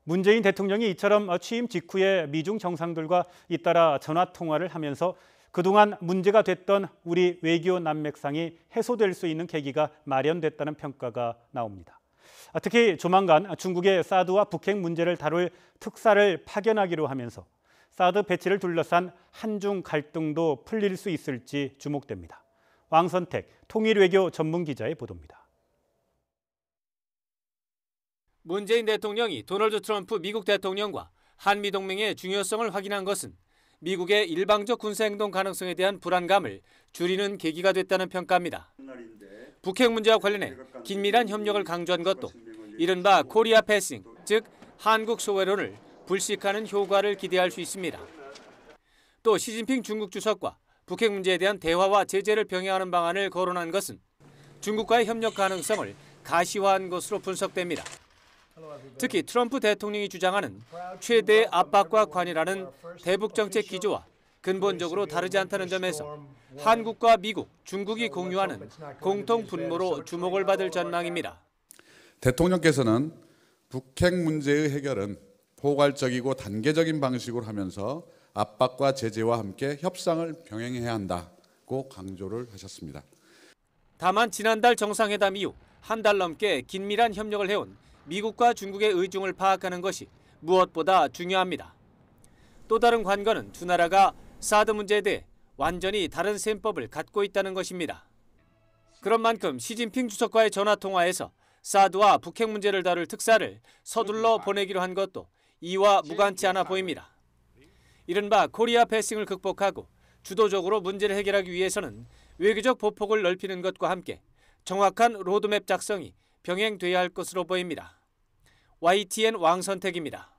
문재인 대통령이 이처럼 취임 직후에 미중 정상들과 잇따라 전화 통화를 하면서 그동안 문제가 됐던 우리 외교 난맥상이 해소될 수 있는 계기가 마련됐다는 평가가 나옵니다. 특히 조만간 중국의 사드와 북핵 문제를 다룰 특사를 파견하기로 하면서 사드 배치를 둘러싼 한중 갈등도 풀릴 수 있을지 주목됩니다. 왕선택 통일외교 전문기자의 보도입니다. 문재인 대통령이 도널드 트럼프 미국 대통령과 한미동맹의 중요성을 확인한 것은 미국의 일방적 군사행동 가능성에 대한 불안감을 줄이는 계기가 됐다는 평가입니다. 북핵 문제와 관련해 긴밀한 협력을 강조한 것도 이른바 코리아 패싱, 즉 한국 소외론을 불식하는 효과를 기대할 수 있습니다. 또 시진핑 중국 주석과 북핵 문제에 대한 대화와 제재를 병행하는 방안을 거론한 것은 중국과의 협력 가능성을 가시화한 것으로 분석됩니다. 특히 트럼프 대통령이 주장하는 최대의 압박과 관여라는 대북 정책 기조와 근본적으로 다르지 않다는 점에서 한국과 미국, 중국이 공유하는 공통 분모로 주목을 받을 전망입니다. 대통령께서는 북핵 문제의 해결은 포괄적이고 단계적인 방식으로 하면서 압박과 제재와 함께 협상을 병행해야 한다고 강조를 하셨습니다. 다만 지난달 정상회담 이후 한 달 넘게 긴밀한 협력을 해온 미국과 중국의 의중을 파악하는 것이 무엇보다 중요합니다. 또 다른 관건은 두 나라가 사드 문제에 대해 완전히 다른 셈법을 갖고 있다는 것입니다. 그런 만큼 시진핑 주석과의 전화통화에서 사드와 북핵 문제를 다룰 특사를 서둘러 보내기로 한 것도 이와 무관치 않아 보입니다. 이른바 코리아 패싱을 극복하고 주도적으로 문제를 해결하기 위해서는 외교적 보폭을 넓히는 것과 함께 정확한 로드맵 작성이 병행돼야 할 것으로 보입니다. YTN 왕선택입니다.